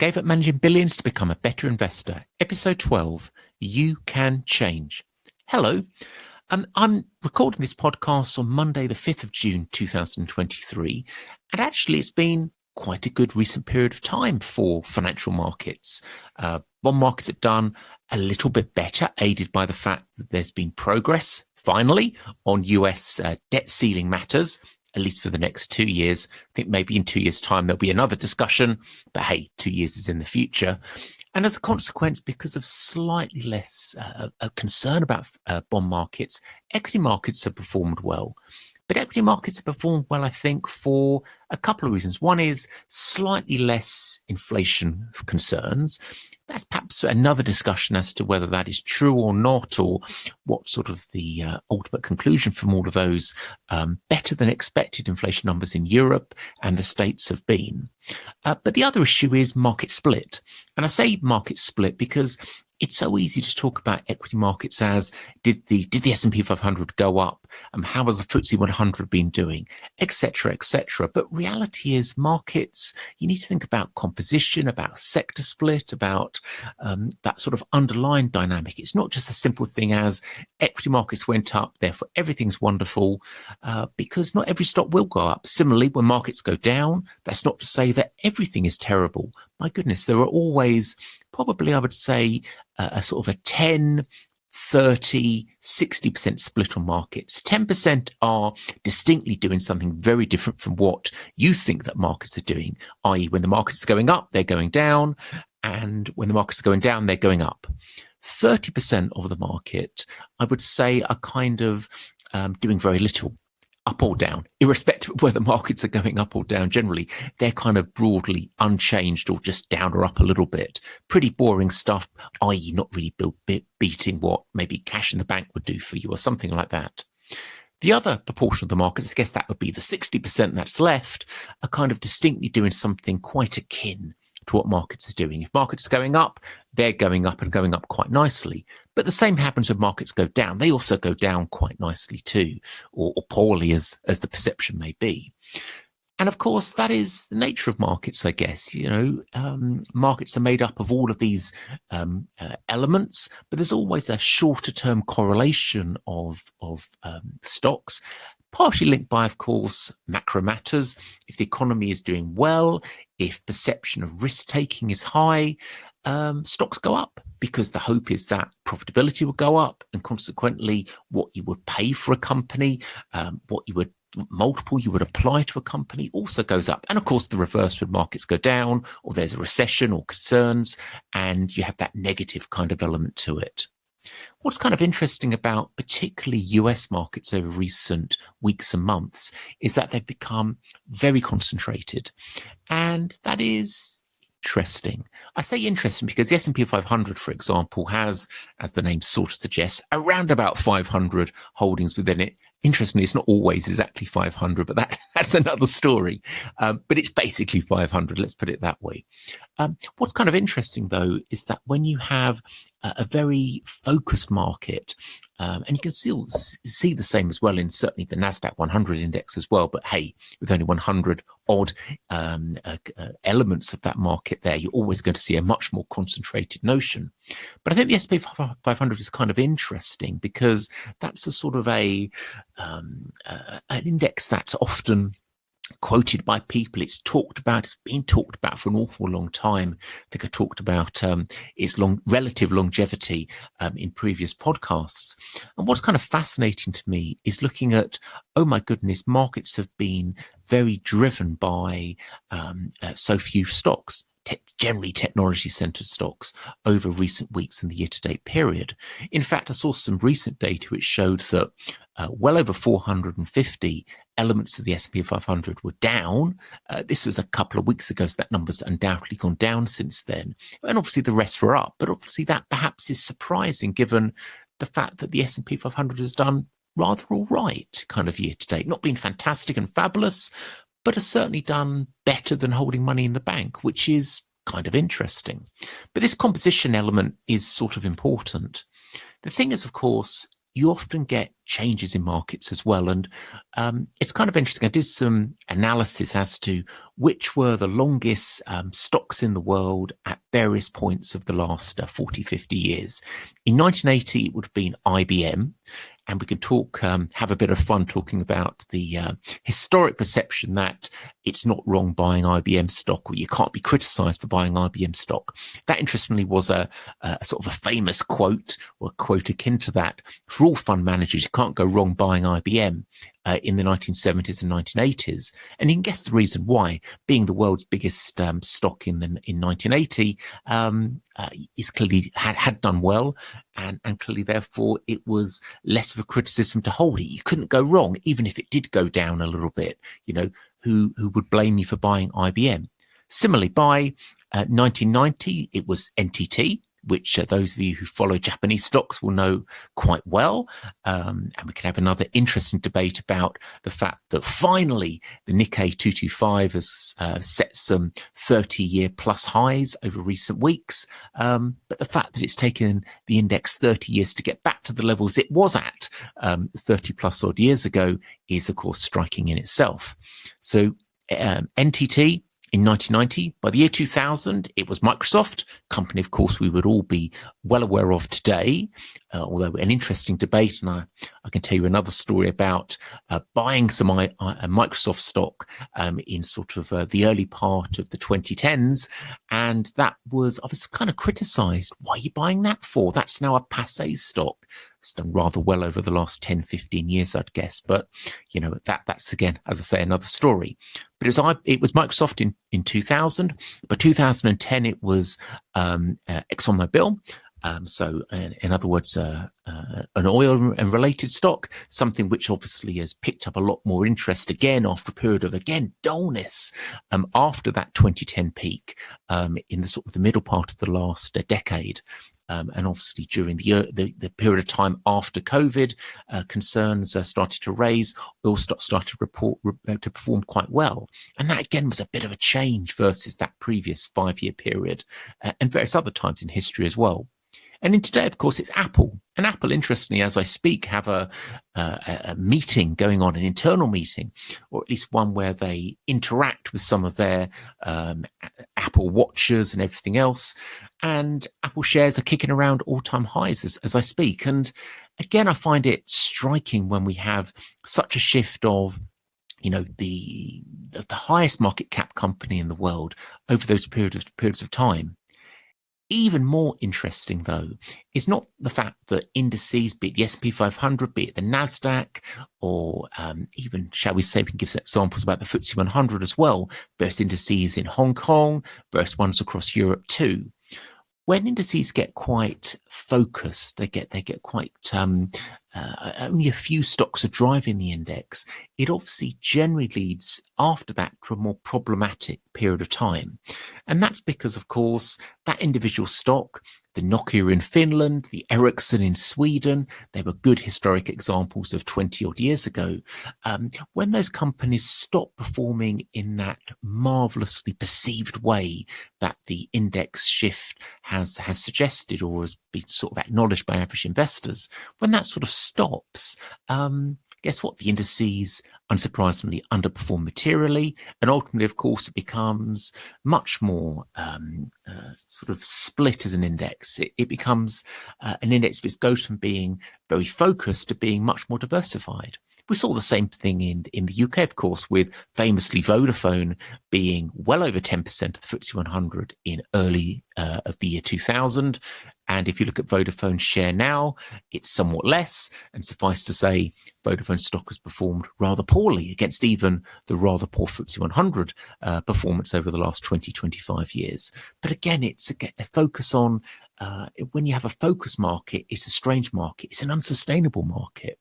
gave up managing billions to become a better investor. Episode 12, You Can Change. Hello. I'm recording this podcast on Monday, the 5th of June, 2023. And actually, it's been quite a good recent period of time for financial markets. Bond markets have done a little bit better, aided by the fact that there's been progress, finally, on US debt ceiling matters, at least for the next 2 years. I think maybe in 2 years' time, there'll be another discussion. But hey, 2 years is in the future. And as a consequence, because of slightly less concern about bond markets, equity markets have performed well. But equity markets have performed well, I think, for a couple of reasons. One is slightly less inflation concerns. That's perhaps another discussion as to whether that is true or not, or what sort of the ultimate conclusion from all of those better than expected inflation numbers in Europe and the States have been. But the other issue is market split. And I say market split because it's so easy to talk about equity markets as did the S&P 500 go up? How has the FTSE 100 been doing? Etc., etc. But reality is markets, you need to think about composition, about sector split, about that sort of underlying dynamic. It's not just a simple thing as equity markets went up, therefore everything's wonderful, because not every stock will go up. Similarly, when markets go down, that's not to say that everything is terrible. My goodness, there are always probably, I would say, a sort of a 10, 30, 60% split on markets. 10% are distinctly doing something very different from what you think that markets are doing, i.e. when the markets are going up, they're going down, and when the markets are going down, they're going up. 30% of the market, I would say, are kind of doing very little, up or down, irrespective of whether markets are going up or down. Generally, they're kind of broadly unchanged or just down or up a little bit. Pretty boring stuff, i.e. not really beating what maybe cash in the bank would do for you or something like that. The other proportion of the markets, I guess that would be the 60% that's left, are kind of distinctly doing something quite akin to what markets are doing. If markets are going up, they're going up and going up quite nicely. But the same happens when markets go down. They also go down quite nicely too, or poorly as the perception may be. And of course, that is the nature of markets, I guess. Markets are made up of all of these elements, but there's always a shorter term correlation of stocks, partially linked by, of course, macro matters. If the economy is doing well, if perception of risk-taking is high, stocks go up because the hope is that profitability will go up, and consequently what you would pay for a company, multiple you would apply to a company also goes up. And of course, the reverse when markets go down or there's a recession or concerns, and you have that negative kind of element to it. What's kind of interesting about particularly US markets over recent weeks and months is that they've become very concentrated. And that is interesting. I say interesting because the S&P 500, for example, has, as the name sort of suggests, around about 500 holdings within it. Interestingly, it's not always exactly 500, but that's another story. But it's basically 500, let's put it that way. What's kind of interesting, though, is that when you have a very focused market, and you can still see the same as well in certainly the NASDAQ 100 index as well. But hey, with only 100 odd elements of that market there, you're always going to see a much more concentrated notion. But I think the S&P 500 is kind of interesting because that's a sort of an index that's often quoted by people. It's talked about, it's been talked about for an awful long time. I think I talked about its relative longevity in previous podcasts. And what's kind of fascinating to me is looking at, oh my goodness, markets have been very driven by so few stocks. Generally technology-centered stocks over recent weeks in the year-to-date period. In fact, I saw some recent data which showed that well over 450 elements of the S&P 500 were down. This was a couple of weeks ago, so that number's undoubtedly gone down since then. And obviously the rest were up, but obviously that perhaps is surprising given the fact that the S&P 500 has done rather all right kind of year-to-date. Not been fantastic and fabulous, but has certainly done better than holding money in the bank, which is kind of interesting. But this composition element is sort of important. The thing is, of course, you often get changes in markets as well. And it's kind of interesting. I did some analysis as to which were the longest stocks in the world at various points of the last 40, 50 years. In 1980, it would have been IBM. And we can talk, have a bit of fun talking about the historic perception that it's not wrong buying IBM stock, or you can't be criticized for buying IBM stock. That, interestingly, was a sort of a famous quote, or a quote akin to that. For all fund managers, you can't go wrong buying IBM in the 1970s and 1980s. And you can guess the reason why. Being the world's biggest stock in 1980, is clearly had done well, and clearly, therefore, it was less of a criticism to hold it. You couldn't go wrong, even if it did go down a little bit. Who would blame you for buying IBM? Similarly, by 1990, it was NTT, which those of you who follow Japanese stocks will know quite well. And we can have another interesting debate about the fact that finally the Nikkei 225 has set some 30-year plus highs over recent weeks. But the fact that it's taken the index 30 years to get back to the levels it was at 30 plus odd years ago is, of course, striking in itself. So NTT, in 1990, by the year 2000, it was Microsoft, company, of course, we would all be well aware of today, although an interesting debate. And I can tell you another story about buying some Microsoft stock in sort of the early part of the 2010s. And I was kind of criticized. Why are you buying that for? That's now a passé stock. It's done rather well over the last 10, 15 years, I'd guess. But, that's, again, as I say, another story. But it was Microsoft in 2000. By 2010, it was ExxonMobil. So in other words, an oil and related stock, something which obviously has picked up a lot more interest again after a period of, again, dullness after that 2010 peak in the sort of the middle part of the last decade. And obviously during the period of time after COVID, concerns started to raise, oil stocks started to perform quite well. And that again was a bit of a change versus that previous 5-year period and various other times in history as well. And in today, of course, it's Apple. And Apple, interestingly, as I speak, have a meeting going on, an internal meeting, or at least one where they interact with some of their Apple watchers and everything else. And Apple shares are kicking around all-time highs as I speak. And again, I find it striking when we have such a shift of the highest market cap company in the world over those periods of time. Even more interesting, though, is not the fact that indices, be it the S&P 500, be it the NASDAQ, or even, shall we say, we can give some examples about the FTSE 100 as well, versus indices in Hong Kong, versus ones across Europe too. When indices get quite focused, they get quite only a few stocks are driving the index. It obviously generally leads after that to a more problematic period of time, and that's because, of course, that individual stock, the Nokia in Finland, the Ericsson in Sweden, they were good historic examples of 20 odd years ago. When those companies stop performing in that marvelously perceived way that the index shift has suggested or has been sort of acknowledged by average investors, when that sort of stops, guess what? The indices, unsurprisingly, underperform materially. And ultimately, of course, it becomes much more sort of split as an index. It becomes an index which goes from being very focused to being much more diversified. We saw the same thing in the UK, of course, with famously Vodafone being well over 10% of the FTSE 100 in early of the year 2000. And if you look at Vodafone's share now, it's somewhat less. And suffice to say, Vodafone stock has performed rather poorly against even the rather poor FTSE 100 performance over the last 20, 25 years. But again, it's a focus on, when you have a focus market, it's a strange market. It's an unsustainable market.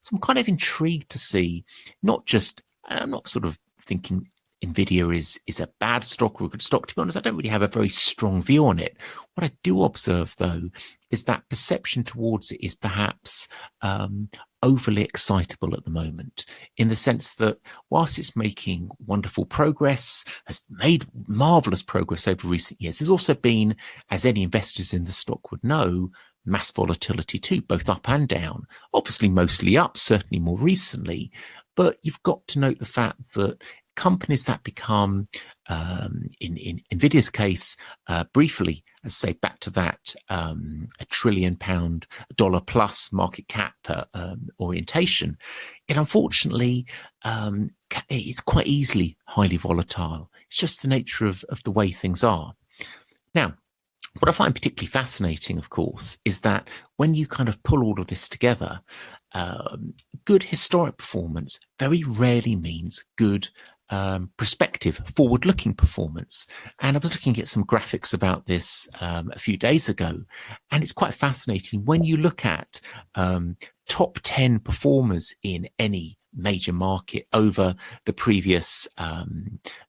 So I'm kind of intrigued to see, not just, I'm not sort of thinking Nvidia is a bad stock or a good stock. To be honest, I don't really have a very strong view on it. What I do observe, though, is that perception towards it is perhaps overly excitable at the moment, in the sense that whilst it's making wonderful progress, has made marvelous progress over recent years, there's also been, as any investors in the stock would know, mass volatility too, both up and down. Obviously, mostly up, certainly more recently. But you've got to note the fact that companies that become, in Nvidia's case, briefly, as I say, back to that £1 trillion dollar plus market cap orientation, it unfortunately it's quite easily highly volatile. It's just the nature of the way things are. Now, what I find particularly fascinating, of course, is that when you kind of pull all of this together, good historic performance very rarely means good prospective, forward-looking performance. And I was looking at some graphics about this a few days ago, and it's quite fascinating when you look at top 10 performers in any major market over the previous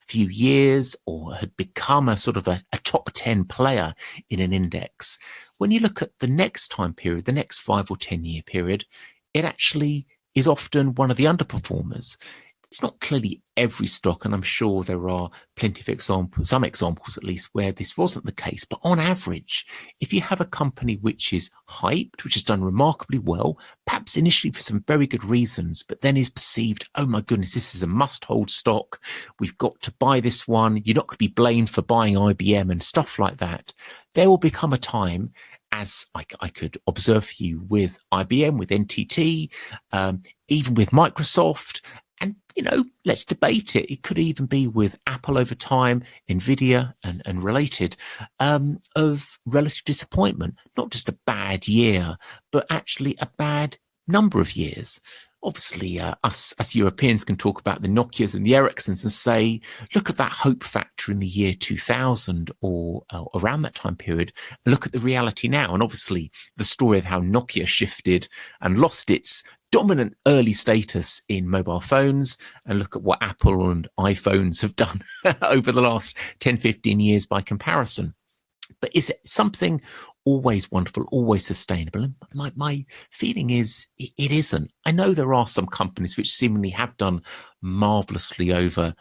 few years, or had become a sort of a top 10 player in an index. When you look at the next time period, the next 5 or 10 year period, it actually is often one of the underperformers. It's not clearly every stock, and I'm sure there are plenty of examples, some examples at least, where this wasn't the case. But on average, if you have a company which is hyped, which has done remarkably well, perhaps initially for some very good reasons, but then is perceived, oh my goodness, this is a must-hold stock, we've got to buy this one, you're not going to be blamed for buying IBM and stuff like that, there will become a time, as I could observe for you with IBM, with NTT, even with Microsoft, and, let's debate it. It could even be with Apple over time, Nvidia and related, of relative disappointment. Not just a bad year, but actually a bad number of years. Obviously, us as Europeans can talk about the Nokias and the Ericssons and say, look at that hope factor in the year 2000 or around that time period, and look at the reality now. And obviously, the story of how Nokia shifted and lost its dominant early status in mobile phones, and look at what Apple and iPhones have done over the last 10, 15 years by comparison. But is it something always wonderful, always sustainable? And my feeling is it isn't. I know there are some companies which seemingly have done marvelously over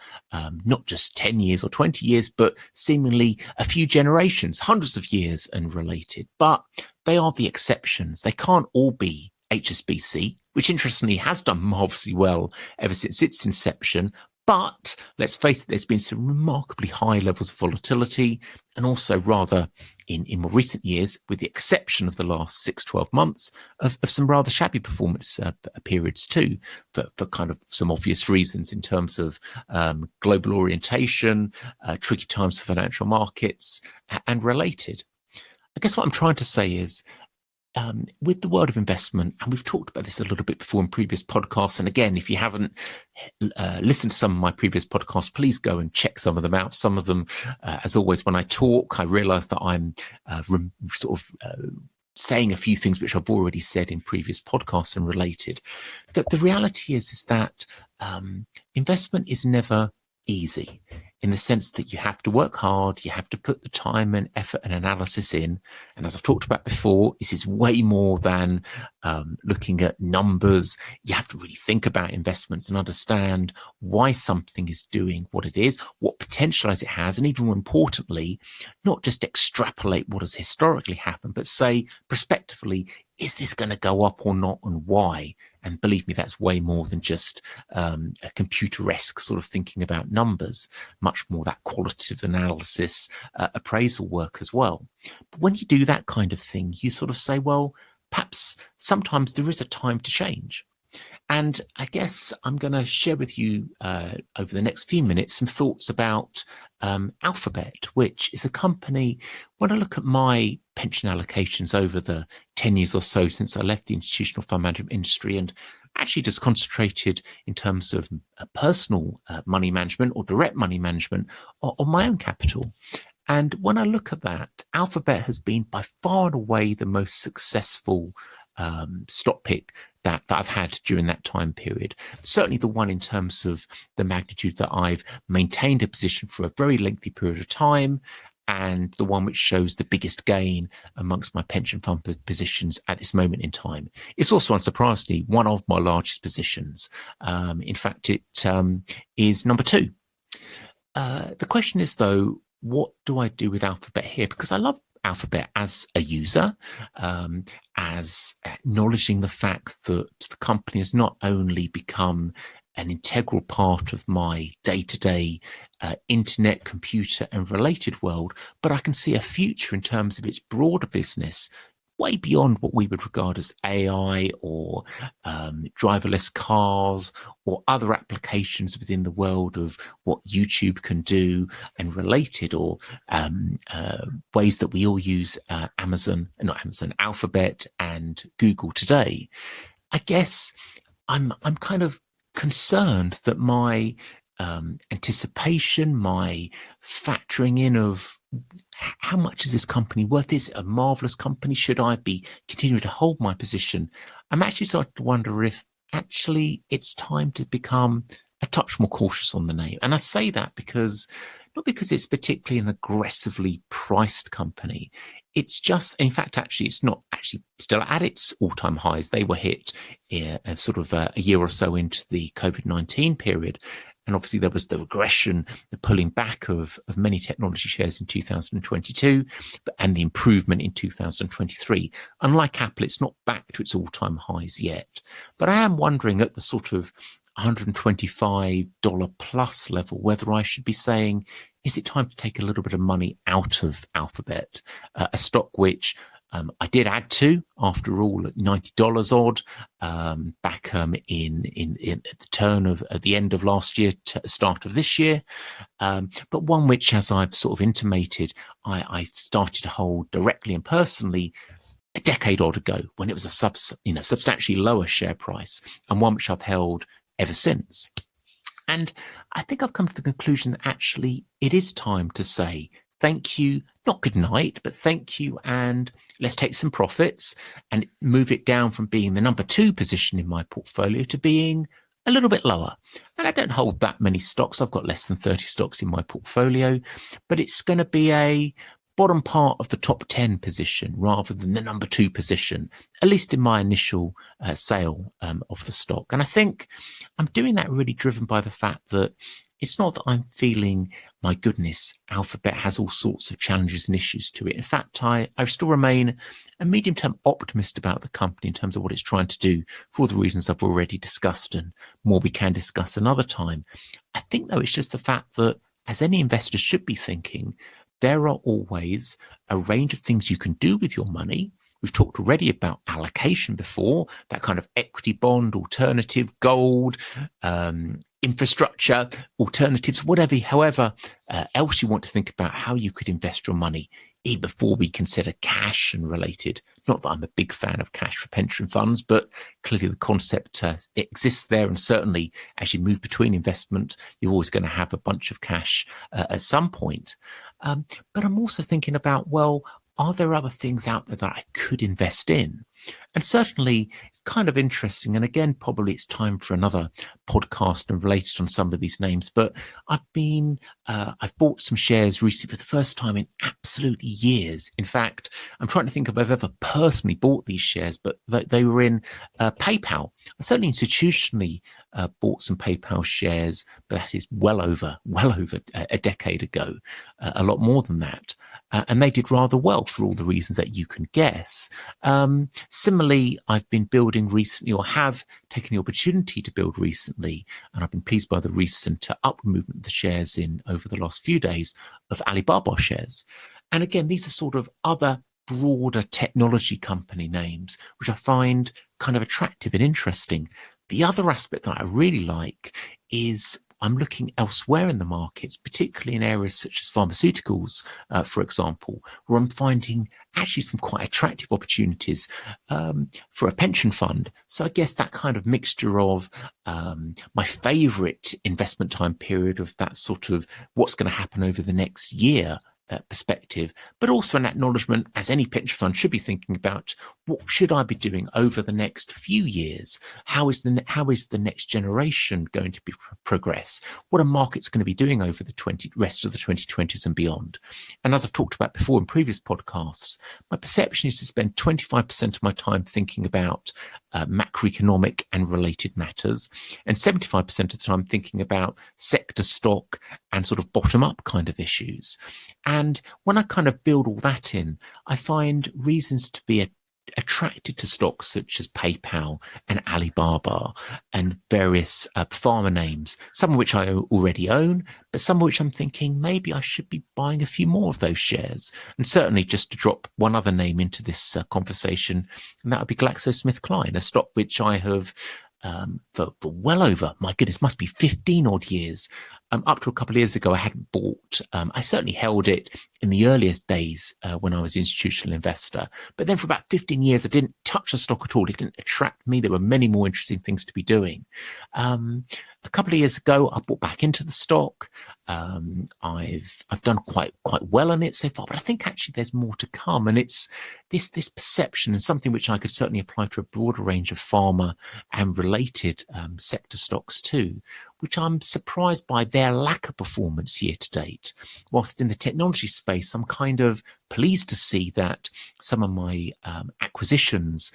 not just 10 years or 20 years, but seemingly a few generations, hundreds of years and related. But they are the exceptions. They can't all be HSBC, which interestingly has done marvelously well ever since its inception. But let's face it, there's been some remarkably high levels of volatility, and also rather in more recent years, with the exception of the last 6-12 months, of some rather shabby performance periods too, for kind of some obvious reasons in terms of global orientation, tricky times for financial markets, and related. I guess what I'm trying to say is, with the world of investment, and we've talked about this a little bit before in previous podcasts, and again, if you haven't listened to some of my previous podcasts, please go and check some of them out. Some of them, as always, when I talk, I realize that I'm saying a few things which I've already said in previous podcasts and related. The reality is that investment is never easy, in the sense that you have to work hard, you have to put the time and effort and analysis in. And as I've talked about before, this is way more than looking at numbers. You have to really think about investments and understand why something is doing what it is, what potential it has, and even more importantly, not just extrapolate what has historically happened, but say prospectively, is this going to go up or not, and why? And believe me, that's way more than just a computer-esque sort of thinking about numbers, much more that qualitative analysis, appraisal work as well. But when you do that kind of thing, you sort of say, well, perhaps sometimes there is a time to change. And I guess I'm going to share with you over the next few minutes some thoughts about Alphabet, which is a company, when I look at my pension allocations over the 10 years or so since I left the institutional fund management industry, and actually just concentrated in terms of personal money management or direct money management on my own capital. And when I look at that, Alphabet has been by far and away the most successful stock pick that I've had during that time period. Certainly the one in terms of the magnitude that I've maintained a position for a very lengthy period of time, and the one which shows the biggest gain amongst my pension fund positions at this moment in time. It's also, unsurprisingly, one of my largest positions. In fact, it is number 2. The question is, though, what do I do with Alphabet here? Because I love Alphabet as a user, as acknowledging the fact that the company has not only become an integral part of my day-to-day internet, computer and related world, but I can see a future in terms of its broader business way beyond what we would regard as AI or driverless cars or other applications within the world of what YouTube can do and related, or ways that we all use Alphabet and Google today. I guess I'm kind of concerned that my anticipation, my factoring in of how much is this company worth? Is it a marvelous company? Should I be continuing to hold my position? I'm actually starting to wonder if actually it's time to become a touch more cautious on the name. And I say that because not because it's particularly an aggressively priced company. It's just, in fact, actually, it's not actually still at its all-time highs. They were hit sort of a year or so into the COVID-19 period. And obviously there was the regression, the pulling back of many technology shares in 2022, and the improvement in 2023. Unlike Apple, it's not back to its all-time highs yet. But I am wondering at the sort of $125 plus level, whether I should be saying, is it time to take a little bit of money out of Alphabet, a stock which I did add to, after all, at $90 odd, back in the turn of at the end of last year to start of this year, but one which, as I've sort of intimated, I started to hold directly and personally a decade odd ago when it was a substantially lower share price, and one which I've held ever since. And I think I've come to the conclusion that actually it is time to say thank you, not good night, but thank you, and let's take some profits and move it down from being the number 2 position in my portfolio to being a little bit lower. And I don't hold that many stocks. I've got less than 30 stocks in my portfolio, but it's going to be a bottom part of the top 10 position rather than the number 2 position, at least in my initial sale of the stock. And I think I'm doing that really driven by the fact that it's not that I'm feeling, my goodness, Alphabet has all sorts of challenges and issues to it. In fact, I still remain a medium-term optimist about the company in terms of what it's trying to do, for the reasons I've already discussed and more we can discuss another time. I think, though, it's just the fact that, as any investor should be thinking, there are always a range of things you can do with your money. We've talked already about allocation before, that kind of equity bond, alternative, gold, infrastructure, alternatives, however else you want to think about how you could invest your money, even before we consider cash and related. Not that I'm a big fan of cash for pension funds, but clearly the concept exists there. And certainly as you move between investment, you're always going to have a bunch of cash at some point. But I'm also thinking about, well, are there other things out there that I could invest in? And certainly it's kind of interesting. And again, probably it's time for another podcast and related on some of these names. But I've bought some shares recently for the first time in absolutely years. In fact, I'm trying to think if I've ever personally bought these shares, but they were in PayPal. I certainly institutionally bought some PayPal shares, but that is well over a decade ago, a lot more than that. And they did rather well for all the reasons that you can guess. Similarly, I've been building recently, or have taken the opportunity to build recently, and I've been pleased by the recent upward movement of the shares in over the last few days of Alibaba shares. And again, these are sort of other broader technology company names, which I find kind of attractive and interesting. The other aspect that I really like is I'm looking elsewhere in the markets, particularly in areas such as pharmaceuticals, for example, where I'm finding actually some quite attractive opportunities for a pension fund. So I guess that kind of mixture of my favorite investment time period of that sort of what's going to happen over the next year perspective, but also an acknowledgement, as any pension fund should be thinking about, what should I be doing over the next few years? How is the next generation going to be progress? What are markets going to be doing over the rest of the 2020s and beyond? And as I've talked about before in previous podcasts, my perception is to spend 25% of my time thinking about macroeconomic and related matters, and 75% of the time thinking about sector stock and sort of bottom up kind of issues. And when I kind of build all that in, I find reasons to be attracted to stocks such as PayPal and Alibaba and various pharma names, some of which I already own, but some of which I'm thinking maybe I should be buying a few more of those shares. And certainly, just to drop one other name into this conversation, and that would be GlaxoSmithKline, a stock which I have for well over, my goodness, must be 15 odd years. Up to a couple of years ago, I hadn't bought. I certainly held it in the earliest days when I was an institutional investor. But then for about 15 years, I didn't touch the stock at all. It didn't attract me. There were many more interesting things to be doing. A couple of years ago, I bought back into the stock. I've done quite well on it so far, but I think actually there's more to come. And it's this perception, and something which I could certainly apply to a broader range of pharma and related sector stocks too, which I'm surprised by their lack of performance year to date. Whilst in the technology space, I'm kind of pleased to see that some of my acquisitions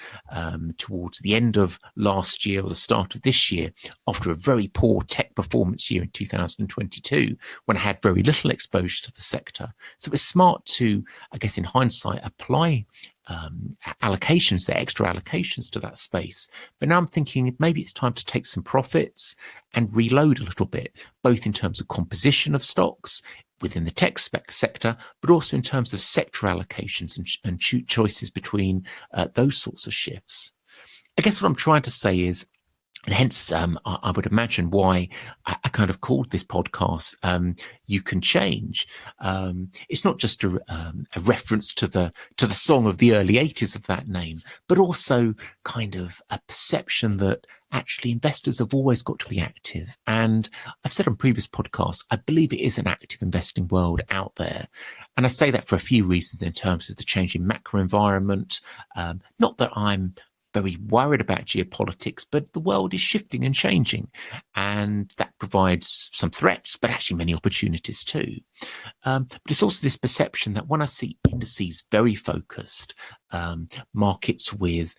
towards the end of last year or the start of this year, after a very poor tech performance year in 2022, when I had very little exposure to the sector. So it was smart to, I guess in hindsight, apply allocations, the extra allocations to that space. But now I'm thinking maybe it's time to take some profits and reload a little bit, both in terms of composition of stocks within the tech sector, but also in terms of sector allocations and choices between those sorts of shifts. I guess what I'm trying to say is, and hence I would imagine why I kind of called this podcast "You Can Change." It's not just a reference to the song of the early 80s of that name, but also kind of a perception that actually investors have always got to be active. And I've said on previous podcasts, I believe it is an active investing world out there. And I say that for a few reasons in terms of the changing macro environment. Not that I'm very worried about geopolitics, but the world is shifting and changing, and that provides some threats, but actually many opportunities too. But it's also this perception that when I see indices very focused, markets with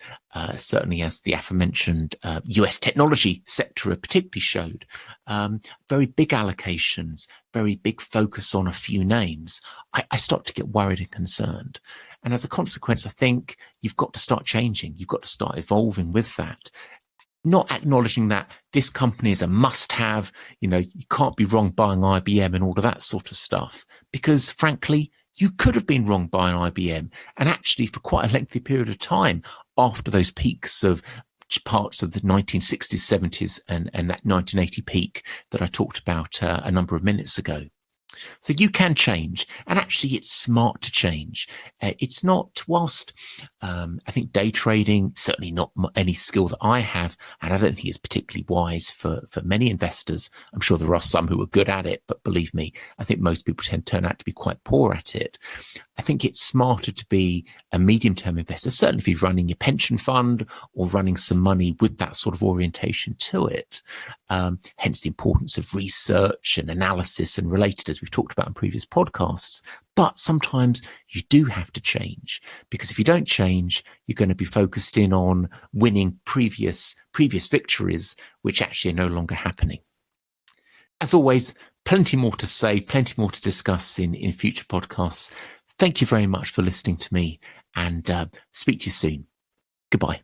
certainly, as the aforementioned US technology sector particularly showed, very big allocations, very big focus on a few names, I start to get worried and concerned. And as a consequence, I think you've got to start changing. You've got to start evolving with that. Not acknowledging that this company is a must-have, you can't be wrong buying IBM and all of that sort of stuff. Because frankly, you could have been wrong buying IBM. And actually, for quite a lengthy period of time, after those peaks of parts of the 1960s, 70s, and that 1980 peak that I talked about a number of minutes ago. So you can change, and actually it's smart to change. It's not, whilst I think day trading, certainly not any skill that I have, and I don't think it's particularly wise for many investors. I'm sure there are some who are good at it, but believe me, I think most people turn out to be quite poor at it. I think it's smarter to be a medium-term investor, certainly if you're running your pension fund or running some money with that sort of orientation to it. Hence the importance of research and analysis and related, as we've talked about in previous podcasts. But sometimes you do have to change, because if you don't change, you're going to be focused in on winning previous victories, which actually are no longer happening. As always, plenty more to say, plenty more to discuss in future podcasts. Thank you very much for listening to me, and speak to you soon. Goodbye.